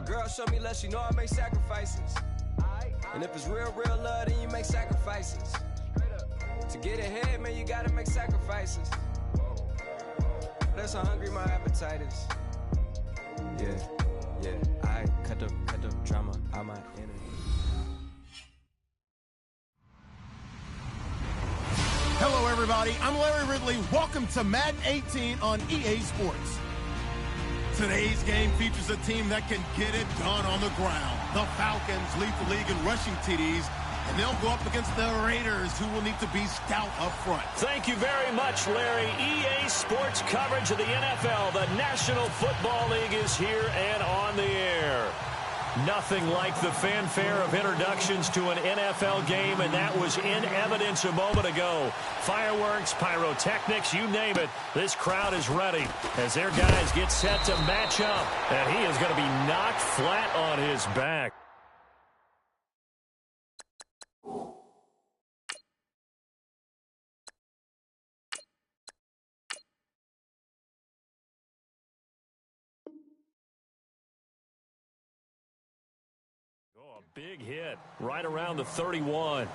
girl show me love, she know I make sacrifices. And if it's real, real love, then you make sacrifices. To get ahead, man, you gotta make sacrifices. That's how hungry my appetite is. Yeah, I cut the drama out my energy. Hello, everybody. I'm Larry Ridley. Welcome to Madden 18 on EA Sports. Today's game features a team that can get it done on the ground. The Falcons lead the league in rushing TDs, and they'll go up against the Raiders, who will need to be stout up front. Thank you very much, Larry. EA Sports coverage of the NFL. The National Football League is here and on the air. Nothing like the fanfare of introductions to an NFL game, and that was in evidence a moment ago. Fireworks, pyrotechnics, you name it. This crowd is ready as their guys get set to match up, and he is going to be knocked flat on his back. Oh, a big hit right around the 31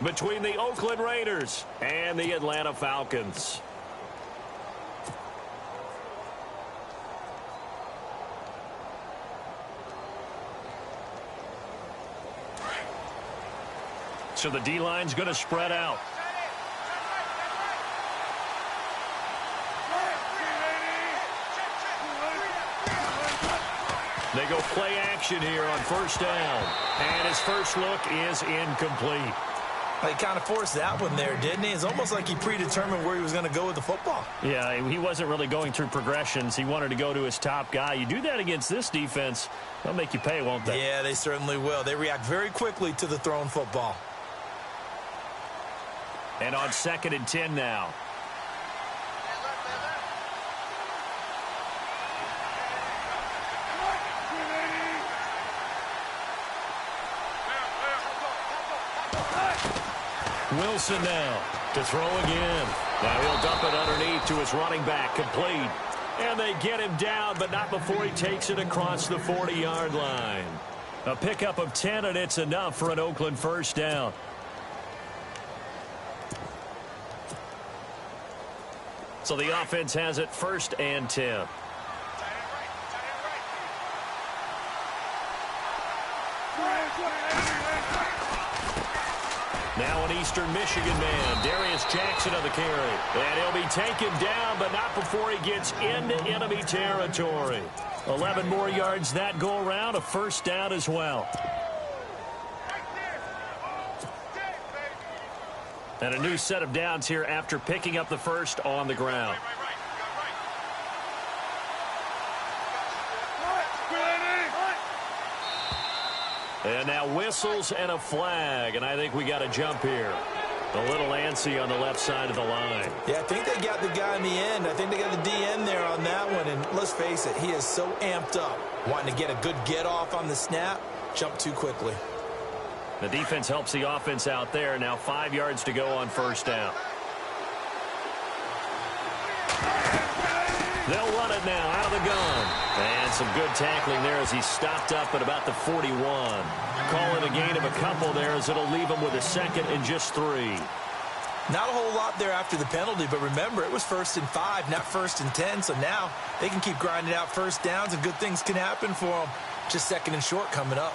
between the Oakland Raiders and the Atlanta Falcons. So the D-line's going to spread out. They go play action here on first down. And his first look is incomplete. He kind of forced that one there, didn't he? It's almost like he predetermined where he was going to go with the football. Yeah, he wasn't really going through progressions. He wanted to go to his top guy. You do that against this defense, they'll make you pay, won't they? Yeah, they certainly will. They react very quickly to the thrown football. And on 2nd and 10 now. Wilson now to throw again. Now he'll dump it underneath to his running back, complete. And they get him down, but not before he takes it across the 40-yard line. A pickup of 10, and it's enough for an Oakland first down. So the offense has it 1st and 10. Now an Eastern Michigan man, Darius Jackson on the carry. And he'll be taken down, but not before he gets into enemy territory. 11 more yards that go around, a first down as well. And a new set of downs here after picking up the first on the ground. And now whistles and a flag, and I think we got a jump here. A little antsy on the left side of the line. Yeah, I think they got the guy in the end. I think they got the DN there on that one, and let's face it, he is so amped up, wanting to get a good get-off on the snap, jump too quickly. The defense helps the offense out there. Now 5 yards to go on first down. They'll run it now out of the gun. And some good tackling there as he stopped up at about the 41. Call it a gain of a couple there as it'll leave him with a 2nd and just 3. Not a whole lot there after the penalty, but remember, it was 1st and 5, not 1st and 10. So now they can keep grinding out first downs and good things can happen for them. Just 2nd and short coming up.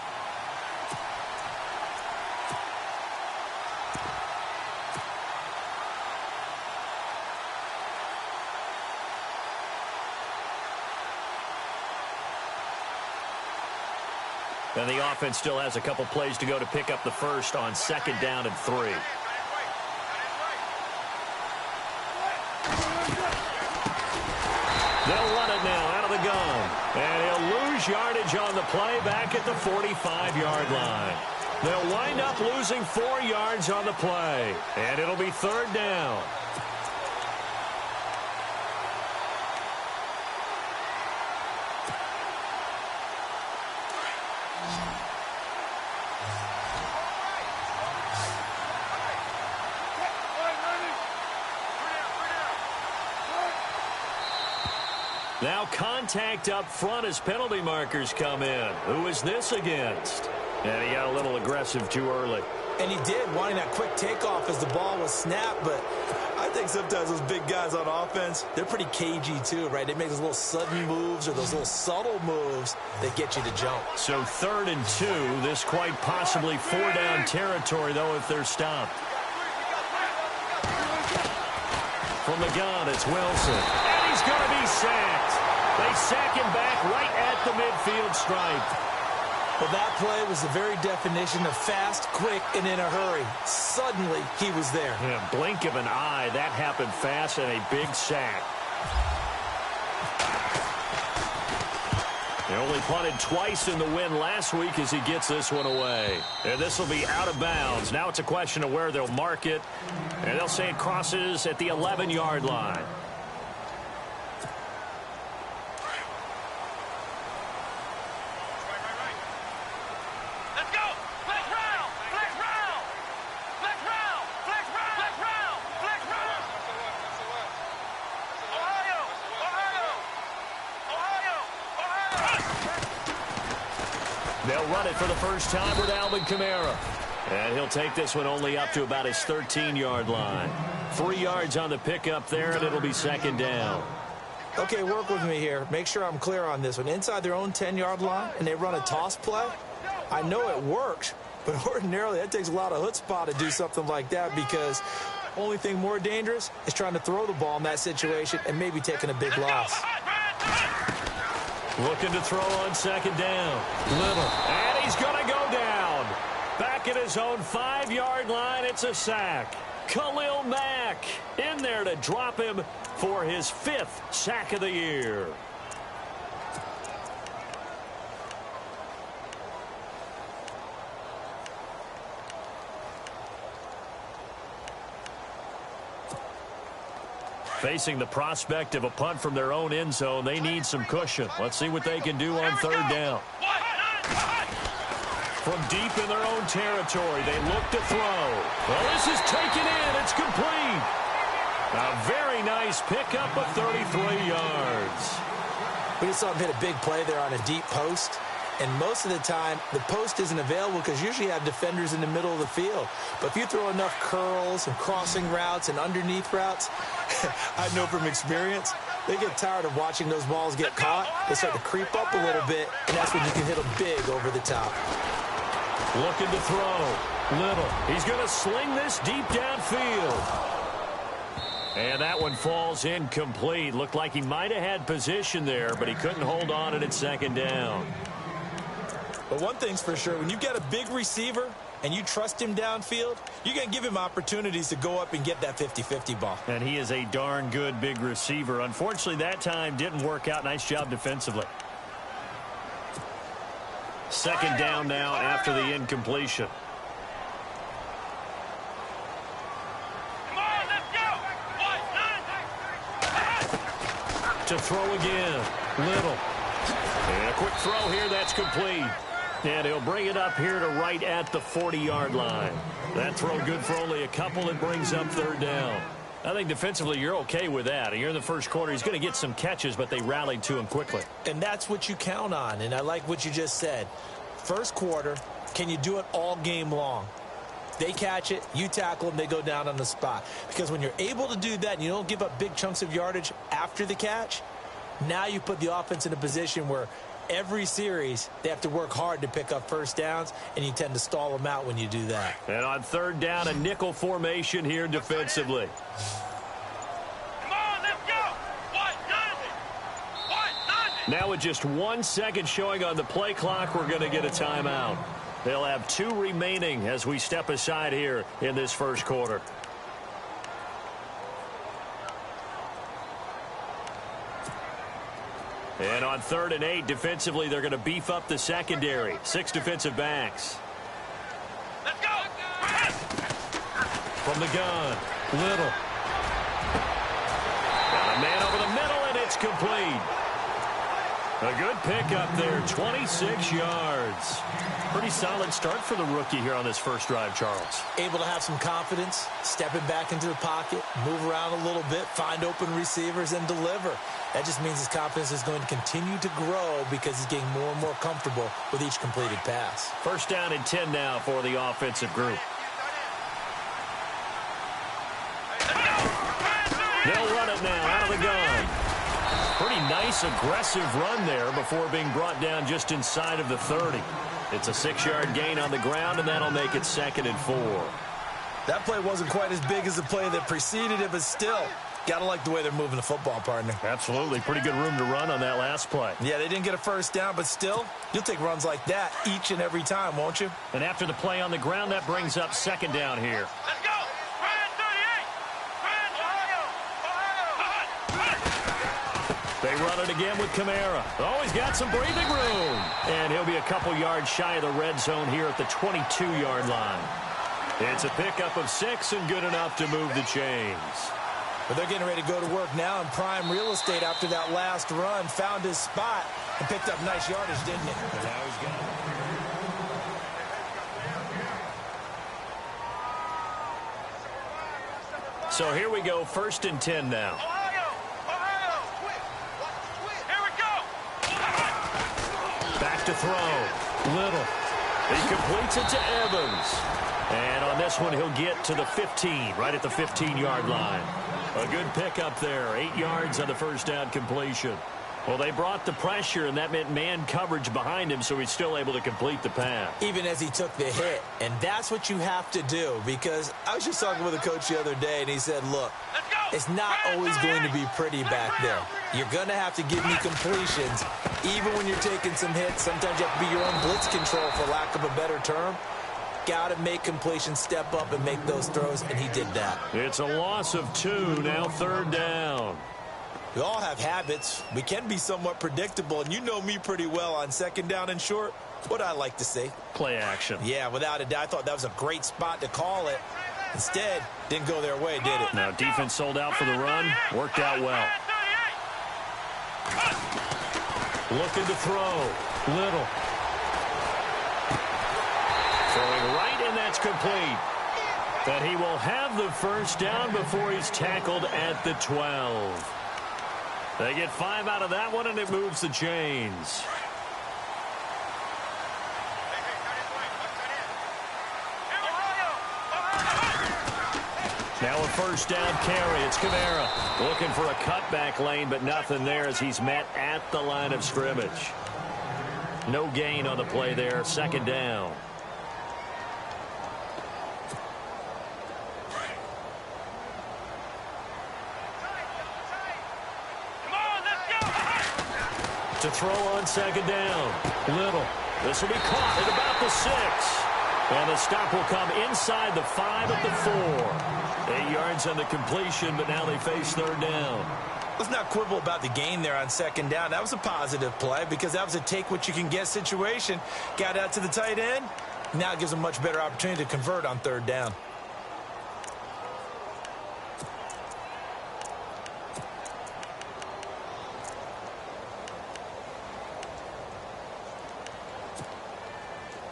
And the offense still has a couple plays to go to pick up the first on 2nd down and 3. They'll run it now out of the gun. And he'll lose yardage on the play back at the 45-yard line. They'll wind up losing 4 yards on the play. And it'll be 3rd down. Now contact up front as penalty markers come in. Who is this against? And he got a little aggressive too early. And he did, wanting that quick takeoff as the ball was snapped. But I think sometimes those big guys on offense, they're pretty cagey too, right? They make those little sudden moves or those little subtle moves that get you to jump. So 3rd and 2. This quite possibly 4-down territory, though, if they're stopped. From the gun, it's Wilson. And he's going to be sacked. They sack him back right at the midfield stripe. Well, that play was the very definition of fast, quick, and in a hurry. Suddenly, he was there. Yeah, blink of an eye. That happened fast and a big sack. He only punted twice in the win last week as he gets this one away. And this will be out of bounds. Now it's a question of where they'll mark it. And they'll say it crosses at the 11-yard line. They'll run it for the first time with Alvin Kamara. And he'll take this one only up to about his 13-yard line. 3 yards on the pickup there, and it'll be 2nd down. Okay, work with me here. Make sure I'm clear on this one. Inside their own 10-yard line, and they run a toss play. I know it works, but ordinarily that takes a lot of chutzpah to do something like that because only thing more dangerous is trying to throw the ball in that situation and maybe taking a big loss. Looking to throw on 2nd down. Little. And he's going to go down. Back at his own 5-yard line, it's a sack. Khalil Mack in there to drop him for his 5th sack of the year. Facing the prospect of a punt from their own end zone, they need some cushion. Let's see what they can do on 3rd down. From deep in their own territory, they look to throw. Well, this is taken in. It's complete. A very nice pickup of 33 yards. We just saw him hit a big play there on a deep post. And most of the time, the post isn't available because usually you have defenders in the middle of the field. But if you throw enough curls and crossing routes and underneath routes, I know from experience, they get tired of watching those balls get caught. They start to creep up a little bit, and that's when you can hit them big over the top. Looking to throw. Little. He's going to sling this deep downfield. And that one falls incomplete. Looked like he might have had position there, but he couldn't hold on it at 2nd down. But one thing's for sure, when you get a big receiver and you trust him downfield, you're going to give him opportunities to go up and get that 50-50 ball. And he is a darn good big receiver. Unfortunately, that time didn't work out. Nice job defensively. 2nd down now after the incompletion. Come on, let's go! To throw again. Little. And a quick throw here. That's complete. And he'll bring it up here to right at the 40-yard line. That throw good for only a couple. It brings up 3rd down. I think defensively you're okay with that. You're in the first quarter. He's going to get some catches, but they rallied to him quickly. And that's what you count on. And I like what you just said. First quarter, can you do it all game long? They catch it, you tackle them, they go down on the spot. Because when you're able to do that and you don't give up big chunks of yardage after the catch, now you put the offense in a position where every series they have to work hard to pick up first downs, and you tend to stall them out when you do that. And on 3rd down, a nickel formation here defensively. Come on, let's go! Now with just 1 second showing on the play clock, we're going to get a timeout. They'll have 2 remaining as we step aside here in this first quarter. And on 3rd and 8, defensively, they're going to beef up the secondary. 6 defensive backs. Let's go! From the gun, Little. Got a man over the middle, and it's complete. A good pickup there, 26 yards. Pretty solid start for the rookie here on this first drive, Charles. Able to have some confidence, stepping back into the pocket, move around a little bit, find open receivers, and deliver. That just means his confidence is going to continue to grow because he's getting more and more comfortable with each completed pass. First down and 10 now for the offensive group. They'll run it now out of the gun. Pretty nice, aggressive run there before being brought down just inside of the 30. It's a 6-yard gain on the ground, and that'll make it 2nd and 4. That play wasn't quite as big as the play that preceded it, but still, got to like the way they're moving the football, partner. Absolutely. Pretty good room to run on that last play. Yeah, they didn't get a first down, but still, you'll take runs like that each and every time, won't you? And after the play on the ground, that brings up 2nd down here. Let's go! They run it again with Kamara. Oh, he's got some breathing room. And he'll be a couple yards shy of the red zone here at the 22-yard line. It's a pickup of 6 and good enough to move the chains. But they're getting ready to go to work now in prime real estate after that last run. Found his spot and picked up nice yardage, didn't he? And now he's got it. So here we go, 1st and 10 now. To throw. Little. He completes it to Evans. And on this one, he'll get to the 15, right at the 15-yard line. A good pickup there. 8 yards on the first down completion. Well, they brought the pressure, and that meant man coverage behind him, so he's still able to complete the pass. Even as he took the hit. And that's what you have to do, because I was just talking with a coach the other day, and he said, look, it's not always going to be pretty back there. You're going to have to give me completions, even when you're taking some hits. Sometimes you have to be your own blitz control, for lack of a better term. Got to make completions, step up, and make those throws, and he did that. It's a loss of 2, now 3rd down. We all have habits. We can be somewhat predictable, and you know me pretty well on 2nd down and short. What I like to say. Play action. Yeah, without a doubt. I thought that was a great spot to call it. Instead, didn't go their way, did it? Now, defense sold out for the run. Worked out well. Looking to throw. Little. Throwing right, and that's complete. But he will have the first down before he's tackled at the 12. They get 5 out of that one, and it moves the chains. Now a first down carry. It's Kamara looking for a cutback lane, but nothing there as he's met at the line of scrimmage. No gain on the play there. 2nd down. To throw on 2nd down. Little. This will be caught at about the 6. And the stop will come inside the 5 at the 4. 8 yards on the completion, but now they face 3rd down. Let's not quibble about the gain there on 2nd down. That was a positive play because that was a take-what-you-can-get situation. Got out to the tight end. Now it gives a much better opportunity to convert on 3rd down.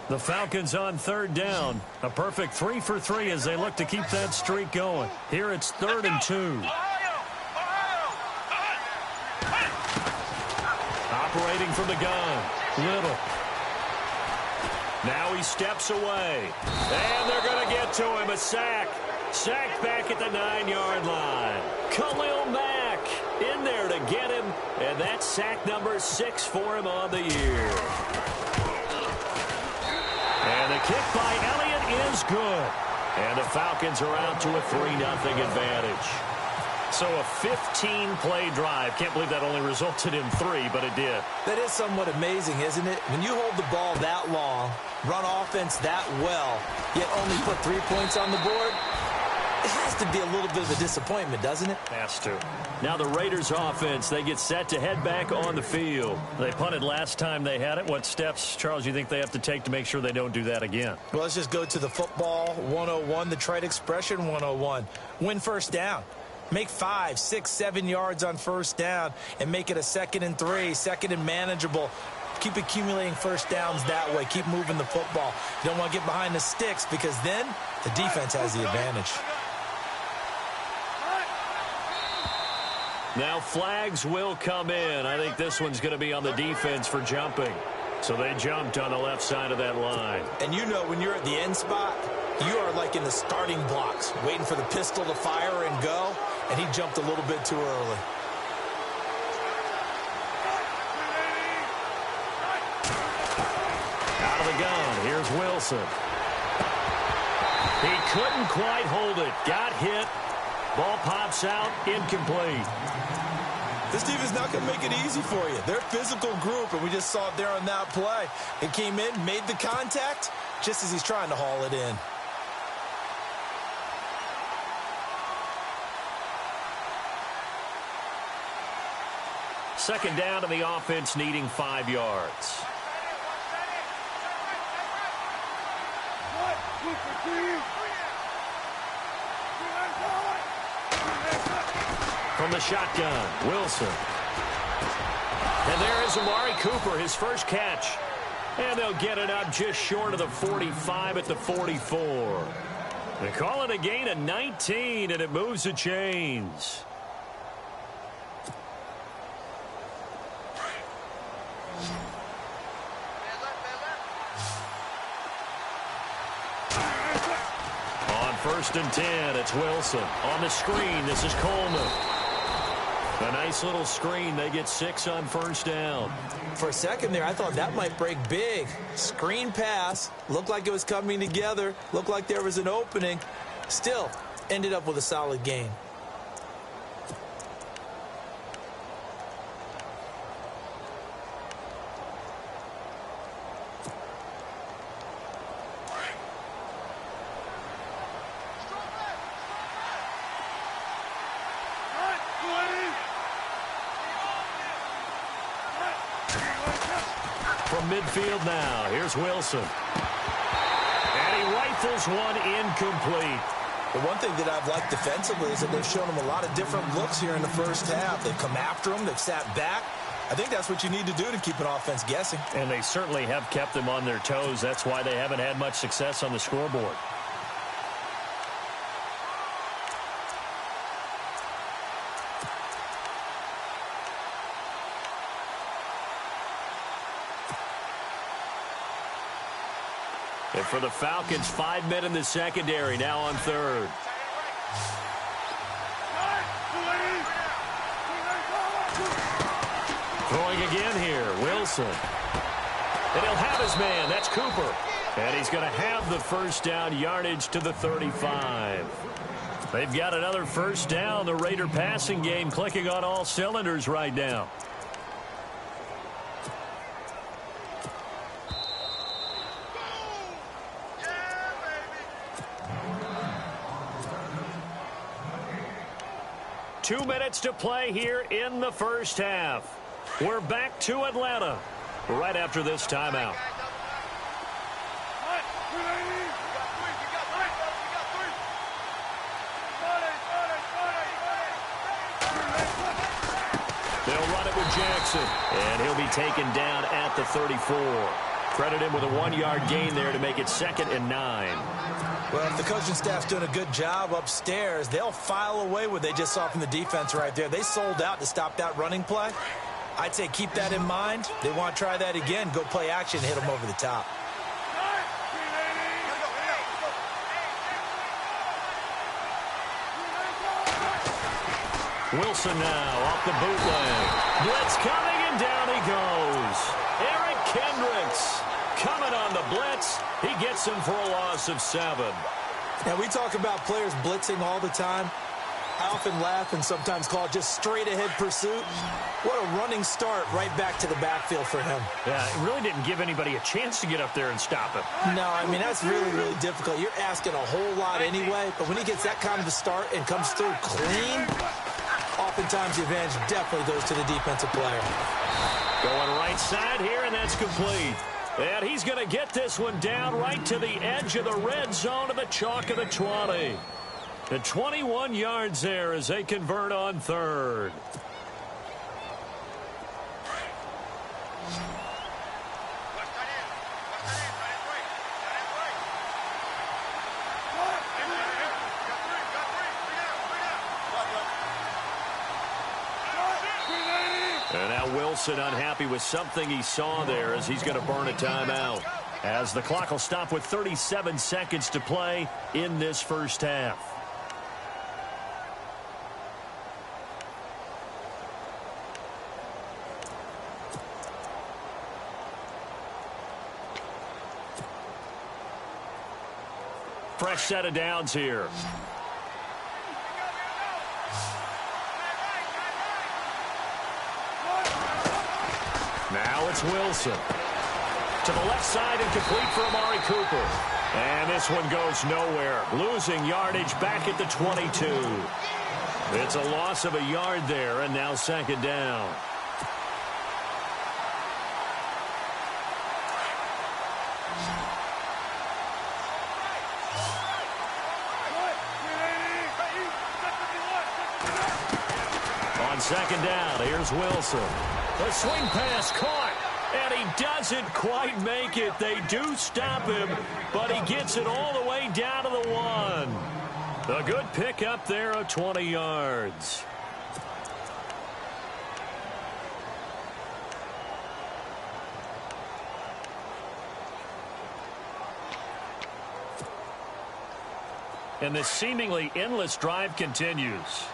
The Falcons on 3rd down. A perfect 3 for 3 as they look to keep that streak going. Here it's 3rd and 2. Operating from the gun. Little. Now he steps away. And they're going to get to him. A sack. Sacked back at the 9-yard line. Khalil Mack in there to get him. And that's sack number 6 for him on the year. And the kick by Elliott is good. And the Falcons are out to a 3-0 advantage. So a 15-play drive. Can't believe that only resulted in 3, but it did. That is somewhat amazing, isn't it? When you hold the ball that long, run offense that well, yet only put 3 points on the board, it has to be a little bit of a disappointment, doesn't it? Has to. Now the Raiders offense, they get set to head back on the field. They punted last time they had it. What steps, Charles, you think they have to take to make sure they don't do that again? Well, let's just go to the football 101, the trite expression 101. Win first down. Make 5, 6, 7 yards on first down and make it a 2nd and 3, 2nd and manageable. Keep accumulating first downs that way. Keep moving the football. You don't want to get behind the sticks because then the defense has the advantage. Now flags will come in. I think this one's going to be on the defense for jumping. So they jumped on the left side of that line. And you know when you're at the end spot, you are like in the starting blocks, waiting for the pistol to fire and go, and he jumped a little bit too early. Out of the gun, here's Wilson. He couldn't quite hold it. Got hit. Ball pops out, incomplete. This team is not going to make it easy for you. They're a physical group, and we just saw it there on that play. It came in, made the contact, just as he's trying to haul it in. Second down to the offense, needing 5 yards. From the shotgun, Wilson. And there is Amari Cooper, his first catch. And they'll get it up just short of the 45 at the 44. They call it a gain of 19, and it moves the chains. On 1st and 10, it's Wilson. On the screen, this is Coleman. A nice little screen. They get 6 on first down. For a second there, I thought that might break big. Screen pass. Looked like it was coming together. Looked like there was an opening. Still, ended up with a solid gain. From midfield now, here's Wilson. And he rifles one incomplete. The one thing that I've liked defensively is that they've shown him a lot of different looks here in the first half. They've come after him. They've sat back. I think that's what you need to do to keep an offense guessing. And they certainly have kept them on their toes. That's why they haven't had much success on the scoreboard. And for the Falcons, 5 men in the secondary, now on 3rd. Throwing again here, Wilson. And he'll have his man, that's Cooper. And he's going to have the first down yardage to the 35. They've got another first down. The Raider passing game clicking on all cylinders right now. Two minutes to play here in the first half. We're back to Atlanta right after this timeout. They'll run it with Jackson, and he'll be taken down at the 34. Credit him with a 1-yard gain there to make it 2nd and 9. Well, if the coaching staff's doing a good job upstairs, they'll file away what they just saw from the defense right there. They sold out to stop that running play. I'd say keep that in mind. They want to try that again. Go play action and hit them over the top. Wilson now off the bootleg. Blitz coming, and down he goes. Eric Kendricks coming on the blitz. He gets him for a loss of 7. Now, we talk about players blitzing all the time. I often laugh and sometimes call it just straight-ahead pursuit. What a running start right back to the backfield for him. Yeah, it really didn't give anybody a chance to get up there and stop him. No, I mean, that's really, really difficult. You're asking a whole lot anyway, but when he gets that kind of a start and comes through clean, oftentimes the advantage definitely goes to the defensive player. Going right side here, and that's complete. And he's going to get this one down right to the edge of the red zone of the chalk of the 20. And 21 yards there as they convert on third. And now Wilson unhappy with something he saw there as he's going to burn a timeout. As the clock will stop with 37 seconds to play in this first half. Fresh set of downs here. Now it's Wilson. To the left side and complete for Amari Cooper. And this one goes nowhere. Losing yardage back at the 22. It's a loss of a yard there, and now second down. On second down, here's Wilson. The swing pass caught, and he doesn't quite make it. They do stop him, but he gets it all the way down to the 1. A good pickup there of 20 yards. And this seemingly endless drive continues.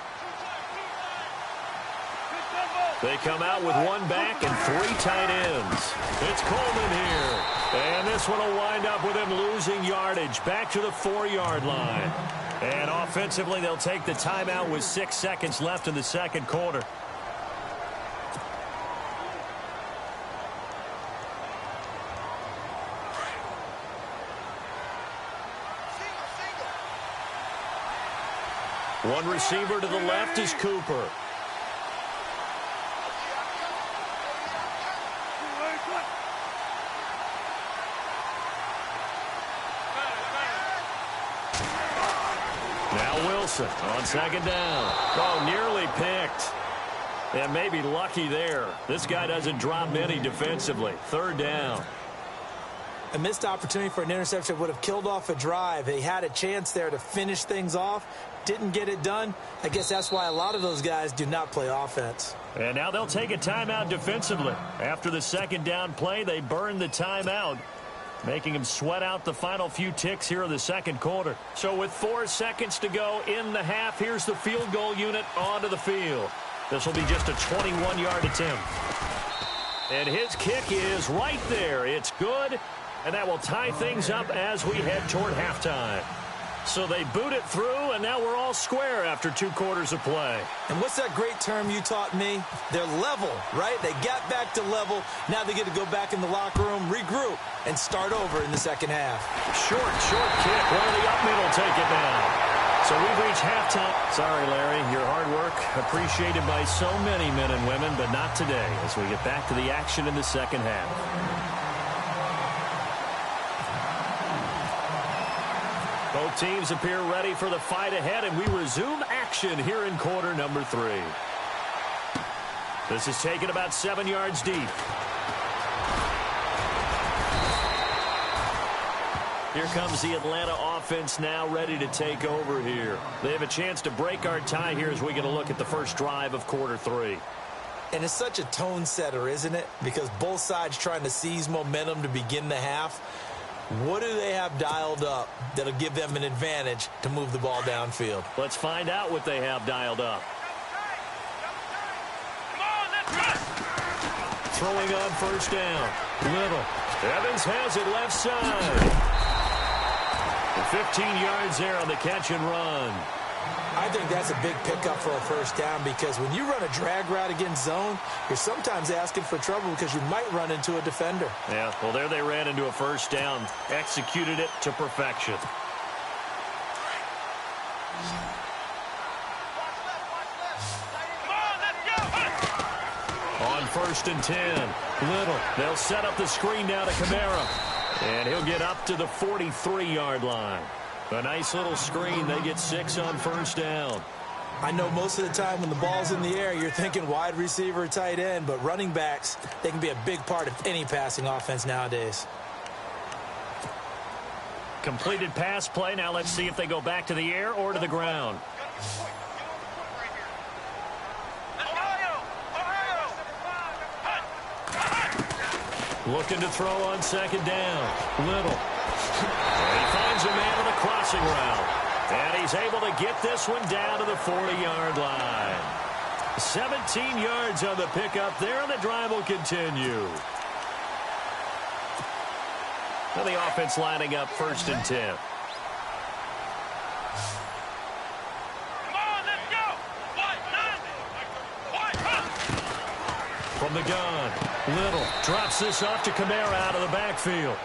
They come out with one back and 3 tight ends. It's Coleman here. And this one will wind up with him losing yardage back to the 4-yard line. And offensively, they'll take the timeout with 6 seconds left in the second quarter. One receiver to the left is Cooper. Now Wilson on second down. Oh, nearly picked. And maybe lucky there. This guy doesn't drop many defensively. Third down. A missed opportunity for an interception would have killed off a drive. They had a chance there to finish things off. Didn't get it done. I guess that's why a lot of those guys do not play offense. And now they'll take a timeout defensively. After the second down play, they burn the timeout, making them sweat out the final few ticks here in the second quarter. So with 4 seconds to go in the half, here's the field goal unit onto the field. This will be just a 21-yard attempt. And his kick is right there. It's good, and that will tie things up as we head toward halftime. So they boot it through, and now we're all square after 2 quarters of play. And what's that great term you taught me? They're level, right? They got back to level. Now they get to go back in the locker room, regroup, and start over in the second half. Short kick. One of the up men will take it now. So we've reached halftime. Sorry, Larry, your hard work appreciated by so many men and women, but not today as we get back to the action in the second half. Both teams appear ready for the fight ahead, and we resume action here in quarter number 3. This is taken about 7 yards deep. Here comes the Atlanta offense now ready to take over here. They have a chance to break our tie here as we get a look at the first drive of quarter 3. And it's such a tone setter, isn't it? Because both sides trying to seize momentum to begin the half. What do they have dialed up that'll give them an advantage to move the ball downfield? Let's find out what they have dialed up. Throwing on first down. Little. Evans has it left side. And 15 yards there on the catch and run. I think that's a big pickup for a first down because when you run a drag route against zone, you're sometimes asking for trouble because you might run into a defender. Yeah, well, there they ran into a first down. Executed it to perfection. On first and 10, Little. They'll set up the screen down to Kamara. And he'll get up to the 43-yard line. A nice little screen. They get 6 on first down. I know most of the time when the ball's in the air, you're thinking wide receiver, tight end, but running backs, they can be a big part of any passing offense nowadays. Completed pass play. Now let's see if they go back to the air or to the ground. Looking to throw on second down. Little. And he finds a man on the crossing route. And he's able to get this one down to the 40-yard line. 17 yards on the pickup there, and the drive will continue. Now the offense lining up 1st and 10. From the gun, Little drops this off to Kamara out of the backfield.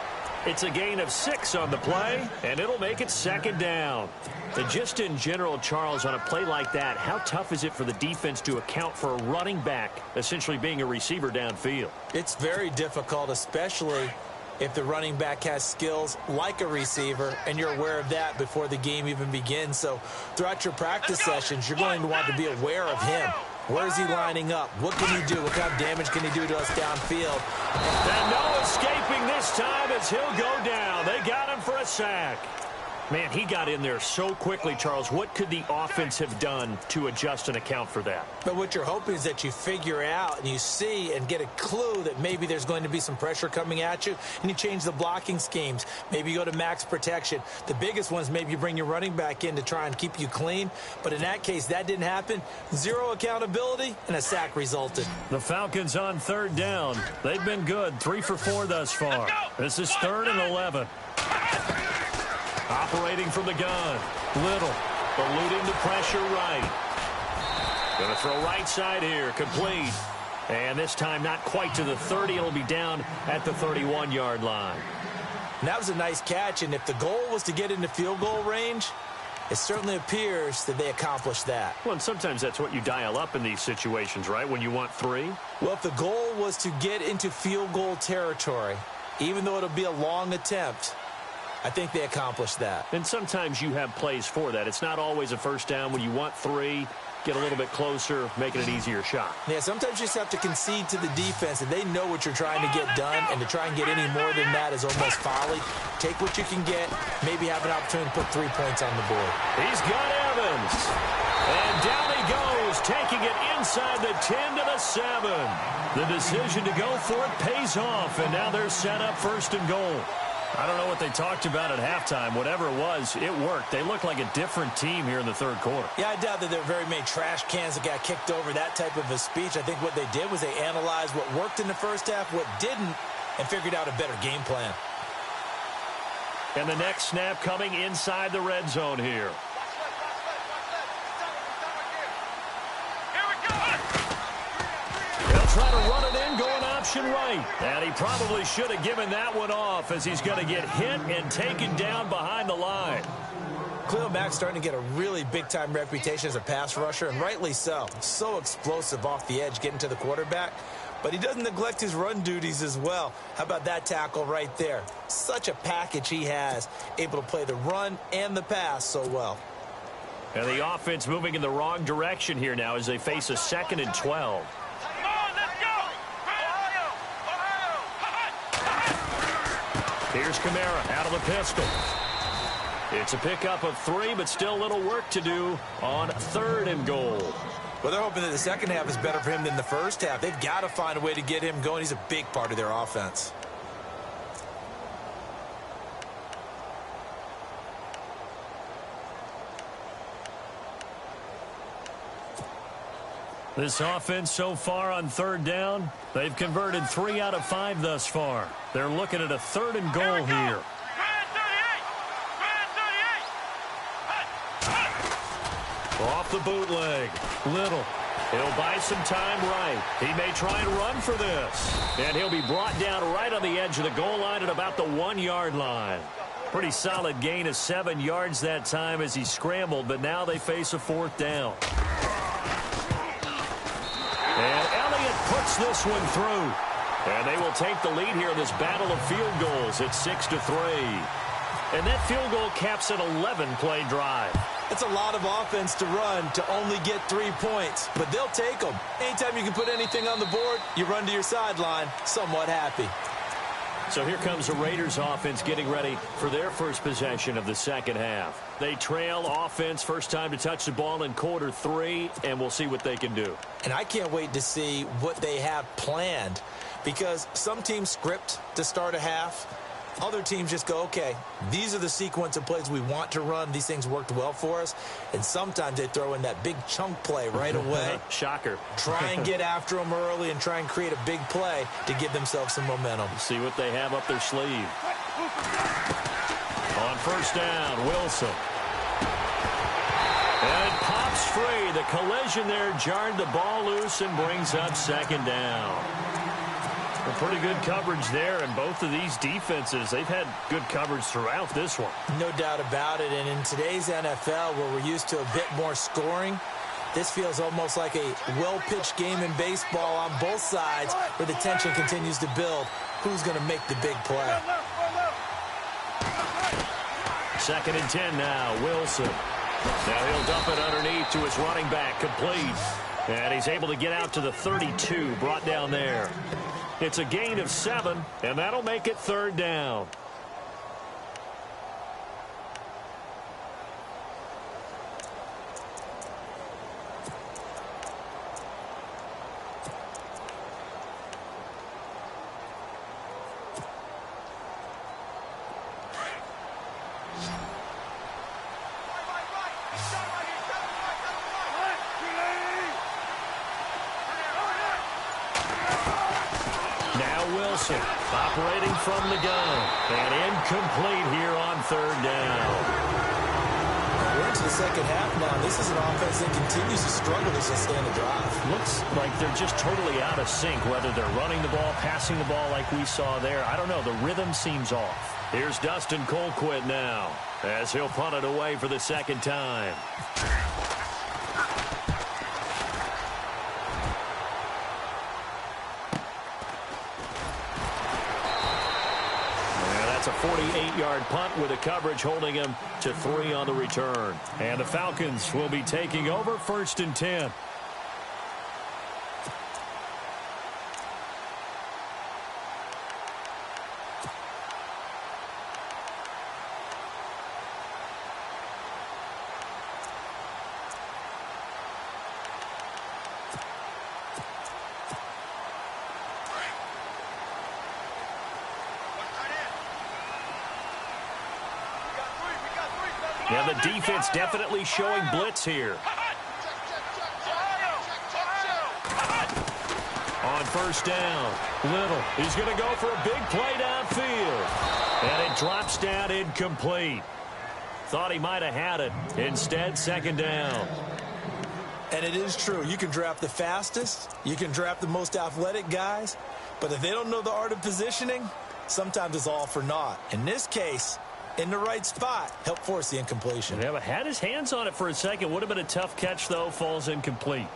It's a gain of 6 on the play, and it'll make it 2nd down. And just in general, Charles, on a play like that, how tough is it for the defense to account for a running back essentially being a receiver downfield? It's very difficult, especially if the running back has skills like a receiver, and you're aware of that before the game even begins. So throughout your practice sessions, you're going to want to be aware of him. Where is he lining up? What can he do? What kind of damage can he do to us downfield? And no escaping this time as he'll go down. They got him for a sack. Man, he got in there so quickly, Charles. What could the offense have done to adjust and account for that? But what you're hoping is that you figure out and you see and get a clue that maybe there's going to be some pressure coming at you, and you change the blocking schemes. Maybe you go to max protection. The biggest ones, maybe you bring your running back in to try and keep you clean. But in that case, that didn't happen. 0 accountability, and a sack resulted. The Falcons on 3rd down. They've been good, 3 for 4 thus far. This is 3rd and 11. Operating from the gun. Little. Eluding the pressure right. Going to throw right side here. Complete. And this time not quite to the 30. It'll be down at the 31-yard line. And that was a nice catch. And if the goal was to get into field goal range, it certainly appears that they accomplished that. Well, and sometimes that's what you dial up in these situations, right? When you want 3. Well, if the goal was to get into field goal territory, even though it'll be a long attempt, I think they accomplished that. And sometimes you have plays for that. It's not always a first down. When you want 3, get a little bit closer, make it an easier shot. Yeah, sometimes you just have to concede to the defense, and they know what you're trying to get done, and to try and get any more than that is almost folly. Take what you can get, maybe have an opportunity to put 3 points on the board. He's got Evans. And down he goes, taking it inside the 10 to the 7. The decision to go for it pays off, and now they're set up 1st and goal. I don't know what they talked about at halftime. Whatever it was, it worked. They look like a different team here in the 3rd quarter. Yeah, I doubt that there were very many trash cans that got kicked over, that type of a speech. I think what they did was they analyzed what worked in the first half, what didn't, and figured out a better game plan. And the next snap coming inside the red zone here. They'll try to run it in, going option right. And he probably should have given that one off, as he's going to get hit and taken down behind the line. Khalil Mack's starting to get a really big-time reputation as a pass rusher, and rightly so. So explosive off the edge, getting to the quarterback. But he doesn't neglect his run duties as well. How about that tackle right there? Such a package he has, able to play the run and the pass so well. And the offense moving in the wrong direction here now as they face a 2nd and 12. Here's Kamara out of the pistol. It's a pickup of 3, but still a little work to do on 3rd and goal. Well, they're hoping that the second half is better for him than the first half. They've got to find a way to get him going. He's a big part of their offense. This offense so far on 3rd down, they've converted 3 out of 5 thus far. They're looking at a 3rd and goal here. Off the bootleg. Little. He'll buy some time right. He may try and run for this. And he'll be brought down right on the edge of the goal line at about the 1-yard line. Pretty solid gain of 7 yards that time as he scrambled, but now they face a 4th down. And Elliott puts this one through. And they will take the lead here in this battle of field goals at 6-3. And that field goal caps an 11-play drive. It's a lot of offense to run to only get 3 points, but they'll take them. Anytime you can put anything on the board, you run to your sideline somewhat happy. So here comes the Raiders offense getting ready for their first possession of the second half. They trail offense, first time to touch the ball in quarter 3, and we'll see what they can do. And I can't wait to see what they have planned, because some teams script to start a half. Other teams just go, okay, these are the sequence of plays we want to run. These things worked well for us. And sometimes they throw in that big chunk play right away. Shocker. Try and get after them early and try and create a big play to give themselves some momentum. See what they have up their sleeve. On first down, Wilson. And it pops free. The collision there jarred the ball loose and brings up second down. Well, pretty good coverage there, and both of these defenses, they've had good coverage throughout this one. No doubt about it, and in today's NFL, where we're used to a bit more scoring, this feels almost like a well-pitched game in baseball on both sides, where the tension continues to build. Who's going to make the big play? Second and 10 now, Wilson. Now he'll dump it underneath to his running back, complete. And he's able to get out to the 32, brought down there. It's a gain of 7, and that'll make it third down. Wilson operating from the gun, and incomplete here on third down. We're into the second half now. This is an offense that continues to struggle to sustain a drive. Looks like they're just totally out of sync, whether they're running the ball, passing the ball like we saw there. I don't know. The rhythm seems off. Here's Dustin Colquitt now, as he'll punt it away for the second time. It's a 48-yard punt with a coverage holding him to 3 on the return. And the Falcons will be taking over first and 10. Yeah, the defense definitely showing blitz here. On first down, Little. He's going to go for a big play downfield. And it drops down incomplete. Thought he might have had it. Instead, second down. And it is true. You can draft the fastest. You can draft the most athletic guys. But if they don't know the art of positioning, sometimes it's all for naught. In this case, in the right spot, help force the incompletion. Yeah, but had his hands on it for a second. Would have been a tough catch, though. Falls incomplete.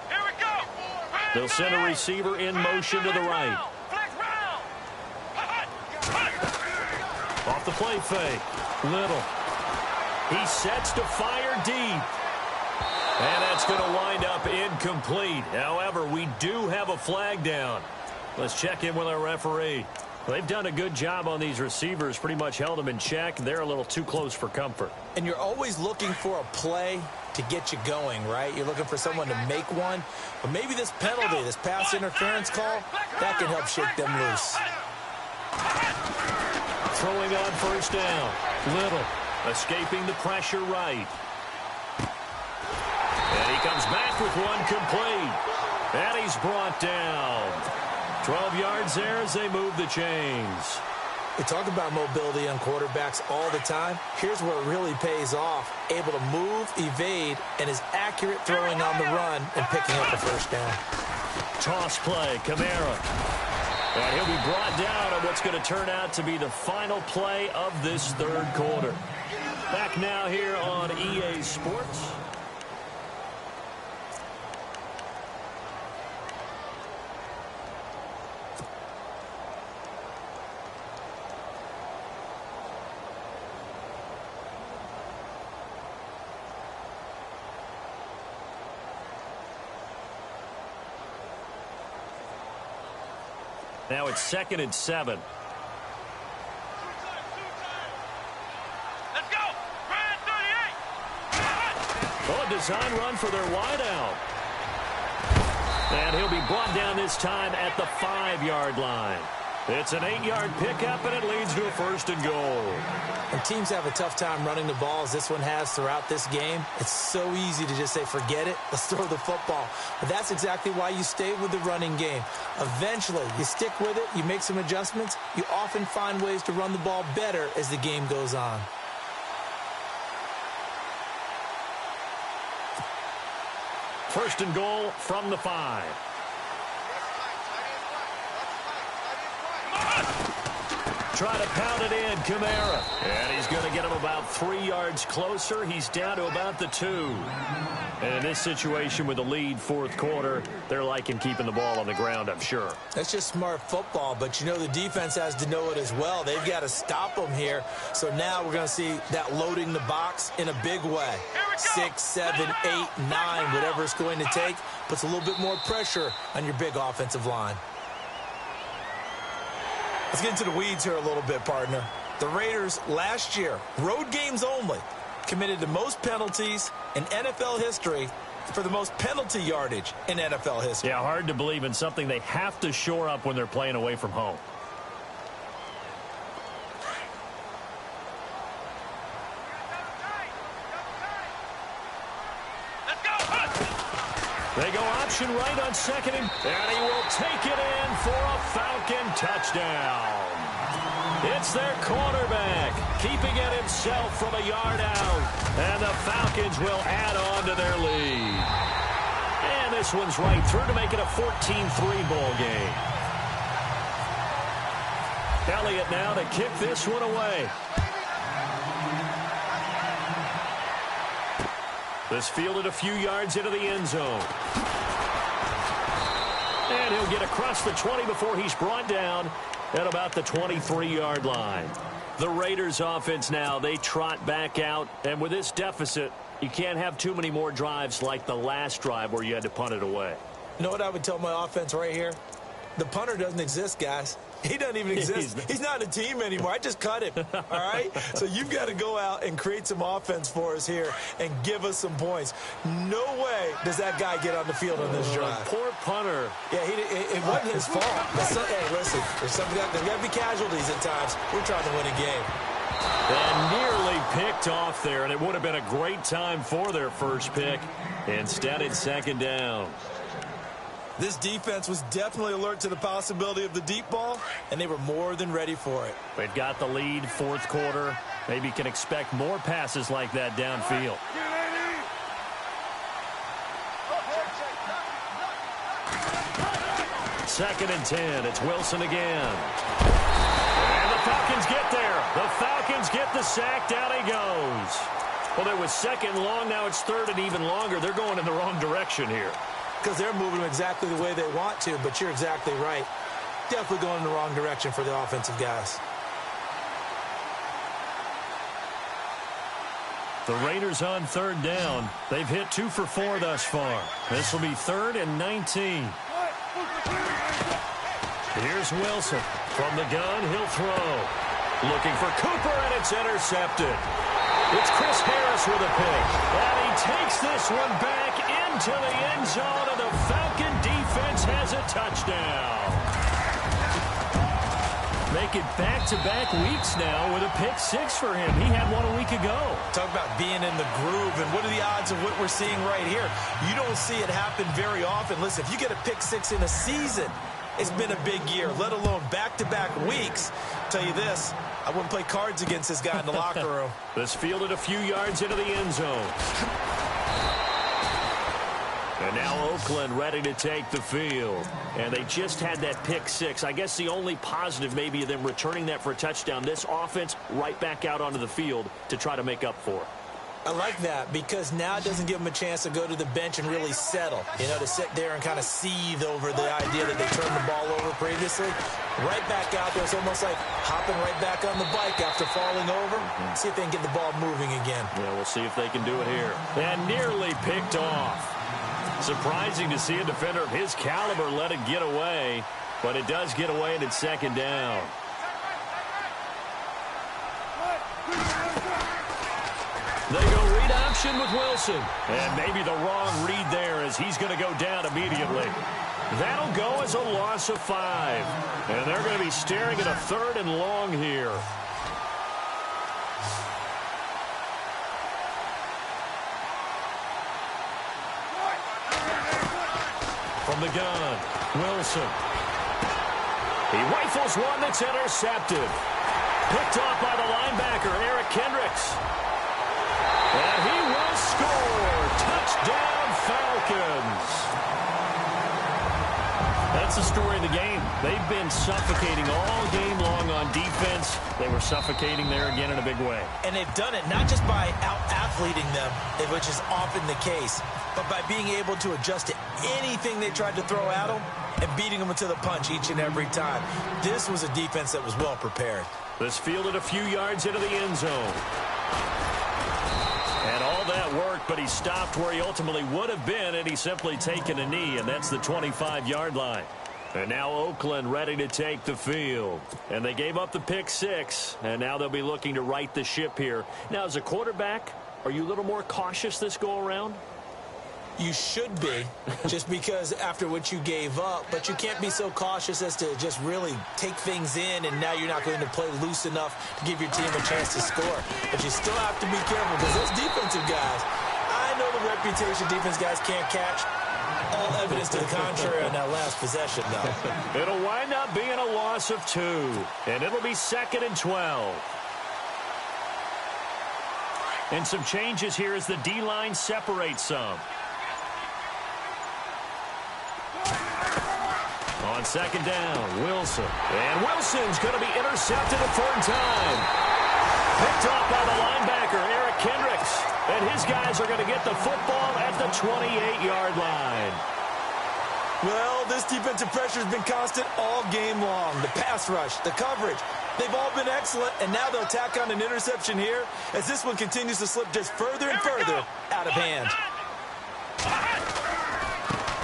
Here we go. They'll send a receiver in motion to the right. Off the play fake. Little. He sets to fire deep. And that's going to wind up incomplete. However, we do have a flag down. Let's check in with our referee. Well, they've done a good job on these receivers, pretty much held them in check. They're a little too close for comfort. And you're always looking for a play to get you going, right? You're looking for someone to make one. But maybe this penalty, this pass interference call, that can help shake them loose. Throwing on first down. Little escaping the pressure right. And he comes back with one complete. And he's brought down. 12 yards there as they move the chains. We talk about mobility on quarterbacks all the time. Here's where it really pays off. Able to move, evade, and is accurate throwing on the run and picking up the first down. Toss play, Kamara. And he'll be brought down on what's going to turn out to be the final play of this third quarter. Back now here on EA Sports. Now it's 2nd and 7. Let's go. Ryan 38. Oh, a design run for their wideout. And he'll be brought down this time at the 5-yard line. It's an 8-yard pickup, and it leads to a 1st and goal. When teams have a tough time running the ball, as this one has throughout this game, it's so easy to just say, forget it, let's throw the football. But that's exactly why you stay with the running game. Eventually, you stick with it, you make some adjustments, you often find ways to run the ball better as the game goes on. First and goal from the 5. Try to pound it in, Kamara. And he's going to get him about 3 yards closer. He's down to about the 2. And in this situation with the lead 4th quarter, they're liking keeping the ball on the ground, I'm sure. That's just smart football, but you know the defense has to know it as well. They've got to stop them here. So now we're going to see that loading the box in a big way. 6, 7, 8, 9, whatever it's going to take, puts a little bit more pressure on your big offensive line. Let's get into the weeds here a little bit, partner. The Raiders last year, road games only, committed the most penalties in NFL history for the most penalty yardage in NFL history. Yeah, hard to believe in something they have to shore up when they're playing away from home. They go option right on 2nd, and he will take it in for a Falcon touchdown. It's their quarterback, keeping it himself from a yard out, and the Falcons will add on to their lead. And this one's right through to make it a 14-3 ball game. Elliott now to kick this one away. This fielded a few yards into the end zone. And he'll get across the 20 before he's brought down at about the 23-yard line. The Raiders offense now, they trot back out. And with this deficit, you can't have too many more drives like the last drive where you had to punt it away. You know what I would tell my offense right here? The punter doesn't exist, guys. He doesn't even exist. He's not a team anymore. I just cut him, all right? So you've got to go out and create some offense for us here and give us some points. No way does that guy get on the field on this drive. Poor punter. Yeah, it wasn't his fault. Hey, listen, there's got to be casualties at times. We're trying to win a game. And nearly picked off there, and it would have been a great time for their first pick. Instead, it's 2nd down. This defense was definitely alert to the possibility of the deep ball, and they were more than ready for it. They've got the lead 4th quarter. Maybe can expect more passes like that downfield. Second and 10. It's Wilson again. And the Falcons get there. The Falcons get the sack. Down he goes. Well, it was 2nd long. Now it's 3rd and even longer. They're going in the wrong direction here. Because they're moving them exactly the way they want to, but you're exactly right. Definitely going in the wrong direction for the offensive guys. The Raiders on 3rd down. They've hit 2 for 4 thus far. This will be 3rd and 19. Here's Wilson. From the gun, he'll throw. Looking for Cooper, and it's intercepted. It's Chris Harris with a pick. And he takes this one back into the end zone, and the Falcon defense has a touchdown. Make it back-to-back weeks now with a pick 6 for him. He had one a week ago. Talk about being in the groove, and what are the odds of what we're seeing right here? You don't see it happen very often. Listen, if you get a pick 6 in a season, it's been a big year, let alone back-to-back weeks. Tell you this, I wouldn't play cards against this guy in the locker room. This fielded a few yards into the end zone. And now Oakland ready to take the field. And they just had that pick 6. I guess the only positive maybe of them returning that for a touchdown. This offense right back out onto the field to try to make up for it. I like that because now it doesn't give them a chance to go to the bench and really settle. You know, to sit there and kind of seethe over the idea that they turned the ball over previously. Right back out there. It's almost like hopping right back on the bike after falling over. See if they can get the ball moving again. Yeah, we'll see if they can do it here. And nearly picked off. Surprising to see a defender of his caliber let it get away. But it does get away, and it's second down. They go read option with Wilson. And maybe the wrong read there as he's going to go down immediately. That'll go as a loss of 5. And they're going to be staring at a 3rd and long here. From the gun, Wilson. He rifles one that's intercepted. Picked off by the linebacker, Eric Kendricks. And he will score. Touchdown, Falcons. That's the story of the game. They've been suffocating all game long on defense. They were suffocating there again in a big way. And they've done it not just by out-athleting them, which is often the case, but by being able to adjust to anything they tried to throw at them and beating them to the punch each and every time. This was a defense that was well prepared. This fielded a few yards into the end zone. And all that worked, but he stopped where he ultimately would have been had he simply taken a knee, and that's the 25-yard line. And now Oakland ready to take the field. And they gave up the pick 6, and now they'll be looking to right the ship here. Now, as a quarterback, are you a little more cautious this go-around? You should be, just because after what you gave up, but you can't be so cautious as to just really take things in, and now you're not going to play loose enough to give your team a chance to score. But you still have to be careful because those defensive guys, I know the reputation defense guys can't catch. All evidence to the contrary on that last possession, though. It'll wind up being a loss of 2, and it'll be 2nd and 12. And some changes here as the D-line separates some. On second down, Wilson. And Wilson's going to be intercepted a 3rd time. Picked off by the linebacker, Eric Kendricks. And his guys are going to get the football at the 28-yard line. Well, this defensive pressure has been constant all game long. The pass rush, the coverage, they've all been excellent. And now they'll tack on an interception here as this one continues to slip just further and further out of hand.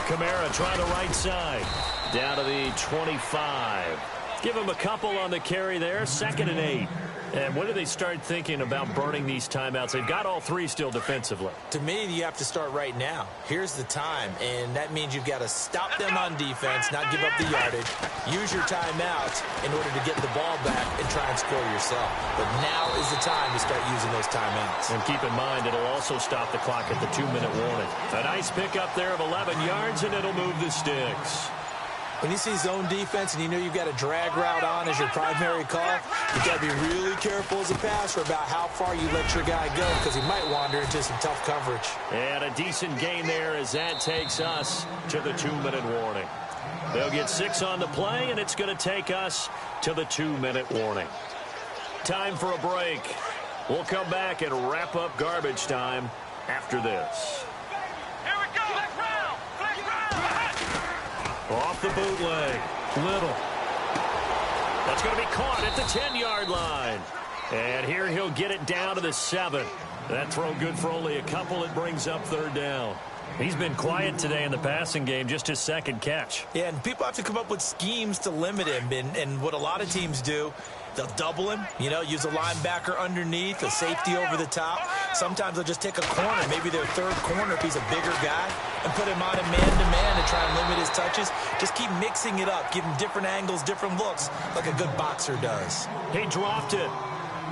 Kamara trying the right side. Down to the 25. Give him a couple on the carry there. 2nd and 8. And when do they start thinking about burning these timeouts? They've got all 3 still defensively. To me, you have to start right now. Here's the time, and that means you've got to stop them on defense, not give up the yardage, use your timeouts in order to get the ball back and try and score yourself. But now is the time to start using those timeouts. And keep in mind, it'll also stop the clock at the 2-minute warning. A nice pickup there of 11 yards, and it'll move the sticks. When you see zone defense and you know you've got a drag route on as your primary call, you've got to be really careful as a passer about how far you let your guy go because he might wander into some tough coverage. And a decent gain there as that takes us to the 2-minute warning. They'll get 6 on the play, and it's going to take us to the 2-minute warning. Time for a break. We'll come back and wrap up garbage time after this. Off the bootleg. Little. That's going to be caught at the 10-yard line. And here he'll get it down to the 7. That throw good for only a couple. It brings up 3rd down. He's been quiet today in the passing game, just his 2nd catch. Yeah, and people have to come up with schemes to limit him. And what a lot of teams do, they'll double him, use a linebacker underneath, a safety over the top. Sometimes they'll just take a corner, maybe their 3rd corner if he's a bigger guy, and put him on a man-to-man to try and limit his touches. Just keep mixing it up, give him different angles, different looks, like a good boxer does. He dropped it.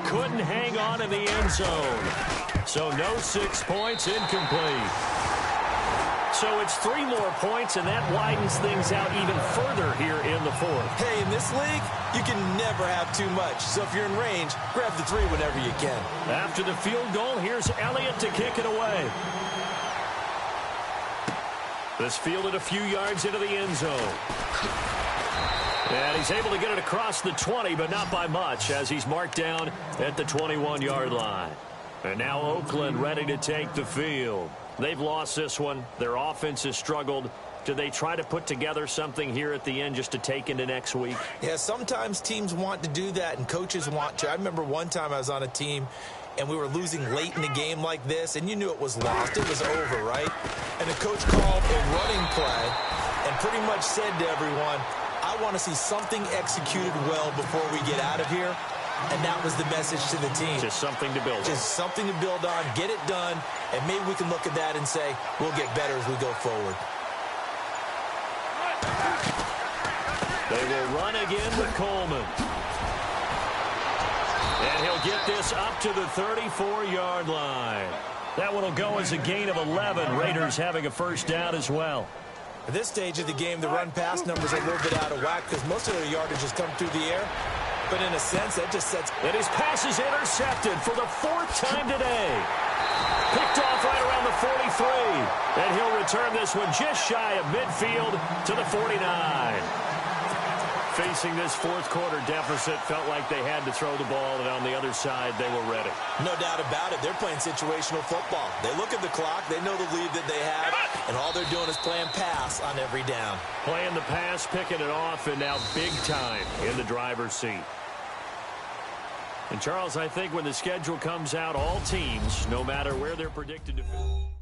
Couldn't hang on in the end zone. So no 6 points, incomplete. So it's 3 more points, and that widens things out even further here in the 4th. Hey, in this league, you can never have too much. So if you're in range, grab the 3 whenever you can. After the field goal, here's Elliott to kick it away. This fielded a few yards into the end zone. And he's able to get it across the 20, but not by much, as he's marked down at the 21-yard line. And now Oakland ready to take the field. They've lost this one. Their offense has struggled. Do they try to put together something here at the end just to take into next week? Yeah, sometimes teams want to do that, and coaches want to. I remember one time I was on a team, and we were losing late in the game like this, and you knew it was lost. It was over, right? And the coach called a running play and pretty much said to everyone, I want to see something executed well before we get out of here. And that was the message to the team. Just something to build on. Just something to build on, get it done, and maybe we can look at that and say, we'll get better as we go forward. They will run again with Coleman. And he'll get this up to the 34-yard line. That one will go as a gain of 11. Raiders having a first down as well. At this stage of the game, the run-pass numbers are a little bit out of whack because most of their yardage has come through the air. But in a sense, that just sets... And his pass is intercepted for the 4th time today. Picked off right around the 43. And he'll return this one just shy of midfield to the 49. Facing this 4th quarter deficit, felt like they had to throw the ball, and on the other side, they were ready. No doubt about it. They're playing situational football. They look at the clock. They know the lead that they have, and all they're doing is playing pass on every down. Playing the pass, picking it off, and now big time in the driver's seat. And, Charles, I think when the schedule comes out, all teams, no matter where they're predicted to finish.